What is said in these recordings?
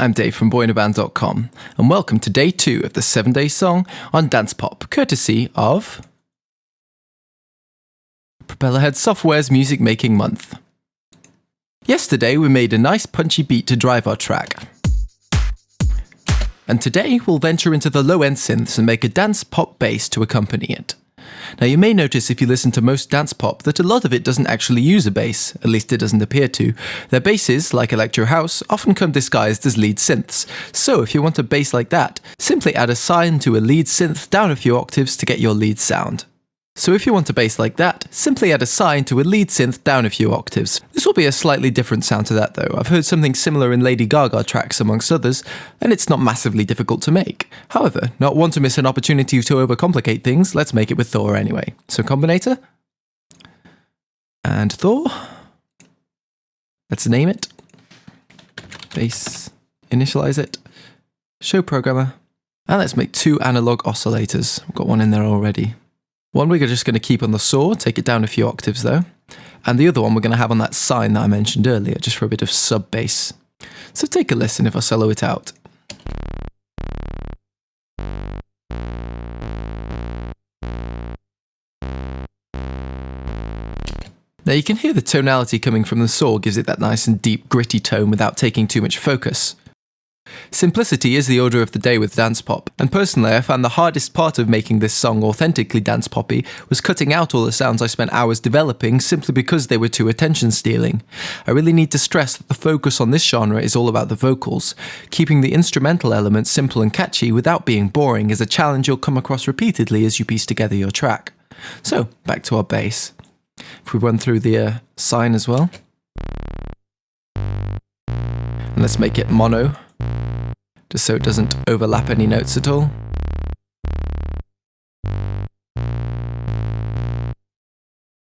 I'm Dave from boyinaband.com, and welcome to day 2 of the 7-day song on Dance Pop, courtesy of Propellerhead Software's Music Making Month. Yesterday we made a nice punchy beat to drive our track. And today we'll venture into the low-end synths and make a dance pop bass to accompany it. Now you may notice if you listen to most dance pop that a lot of it doesn't actually use a bass, at least it doesn't appear to. Their basses, like electro house, often come disguised as lead synths. So if you want a bass like that, simply add a sine to a lead synth down a few octaves to get your lead sound. So if you want a bass like that, simply add a sine to a lead synth down a few octaves. This will be a slightly different sound to that though. I've heard something similar in Lady Gaga tracks amongst others, and it's not massively difficult to make. However, not want to miss an opportunity to overcomplicate things, let's make it with Thor anyway. So combinator, and Thor. Let's name it. Bass, initialize it, show programmer, and let's make 2 analog oscillators. We've got one in there already. One we're just going to keep on the saw, take it down a few octaves though, and the other one we're going to have on that sine that I mentioned earlier, just for a bit of sub-bass. So take a listen if I solo it out. Now you can hear the tonality coming from the saw gives it that nice and deep gritty tone without taking too much focus. Simplicity is the order of the day with dance pop, and personally I found the hardest part of making this song authentically dance poppy was cutting out all the sounds I spent hours developing simply because they were too attention stealing. I really need to stress that the focus on this genre is all about the vocals. Keeping the instrumental elements simple and catchy without being boring is a challenge you'll come across repeatedly as you piece together your track. So back to our bass. If we run through the sine as well, and let's make it mono, just so it doesn't overlap any notes at all.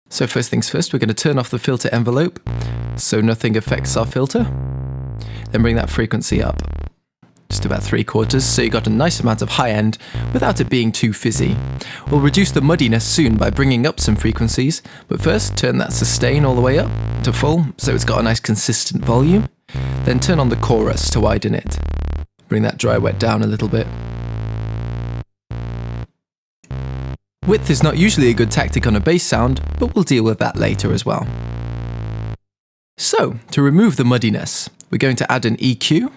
So first things first, we're going to turn off the filter envelope so nothing affects our filter. Then bring that frequency up, just about 3/4, so you got a nice amount of high end without it being too fizzy. We'll reduce the muddiness soon by bringing up some frequencies, but first turn that sustain all the way up to full so it's got a nice consistent volume. Then turn on the chorus to widen it. Bring that dry wet down a little bit. Width is not usually a good tactic on a bass sound, but we'll deal with that later as well. So, to remove the muddiness, we're going to add an EQ.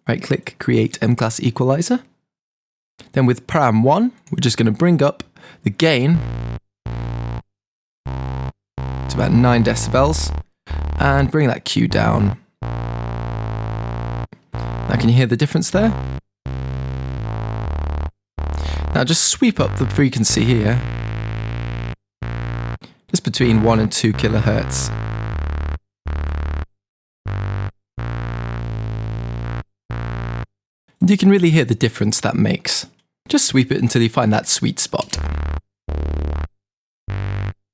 Right click, create M-class equalizer. Then with param 1, we're just going to bring up the gain to about 9 decibels and bring that Q down. Now can you hear the difference there? Now just sweep up the frequency here, just between 1 and 2 kilohertz. And you can really hear the difference that makes. Just sweep it until you find that sweet spot.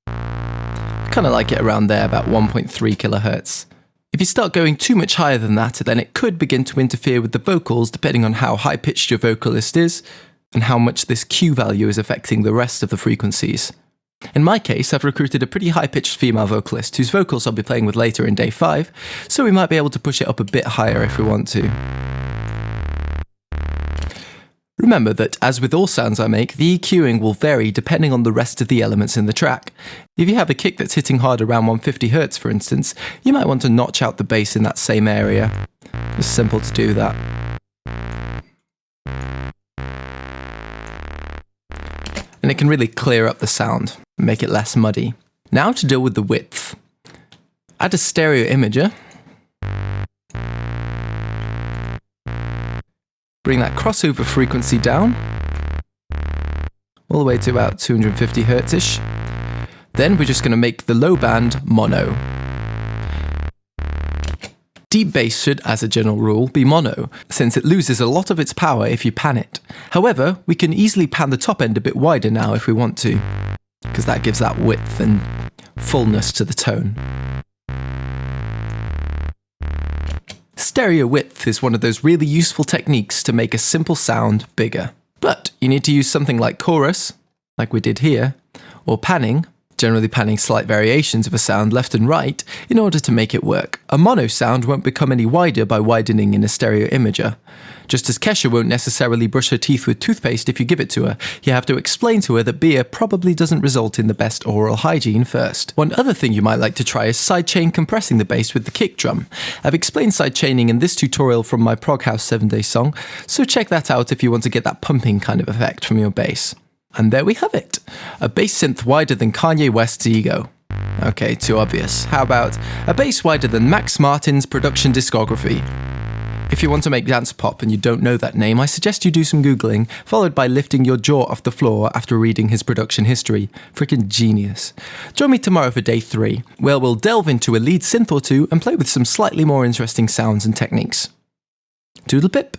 I kind of like it around there, about 1.3 kilohertz. If you start going too much higher than that, then it could begin to interfere with the vocals depending on how high-pitched your vocalist is and how much this Q value is affecting the rest of the frequencies. In my case, I've recruited a pretty high-pitched female vocalist whose vocals I'll be playing with later in day 5, so we might be able to push it up a bit higher if we want to. Remember that, as with all sounds I make, the EQing will vary depending on the rest of the elements in the track. If you have a kick that's hitting hard around 150Hz, for instance, you might want to notch out the bass in that same area. It's simple to do that. And it can really clear up the sound and make it less muddy. Now to deal with the width. Add a stereo imager. Bring that crossover frequency down, all the way to about 250 Hz-ish. Then we're just going to make the low band mono. Deep bass should, as a general rule, be mono, since it loses a lot of its power if you pan it. However, we can easily pan the top end a bit wider now if we want to, because that gives that width and fullness to the tone. Stereo width is one of those really useful techniques to make a simple sound bigger. But you need to use something like chorus, like we did here, or panning, generally panning slight variations of a sound left and right in order to make it work. A mono sound won't become any wider by widening in a stereo imager. Just as Kesha won't necessarily brush her teeth with toothpaste if you give it to her, you have to explain to her that beer probably doesn't result in the best oral hygiene first. One other thing you might like to try is sidechain compressing the bass with the kick drum. I've explained sidechaining in this tutorial from my Prog House 7-day song, so check that out if you want to get that pumping kind of effect from your bass. And there we have it! A bass synth wider than Kanye West's ego. Okay, too obvious. How about a bass wider than Max Martin's production discography? If you want to make dance pop and you don't know that name, I suggest you do some Googling, followed by lifting your jaw off the floor after reading his production history. Freaking genius. Join me tomorrow for day 3, where we'll delve into a lead synth or two and play with some slightly more interesting sounds and techniques. Doodle pip!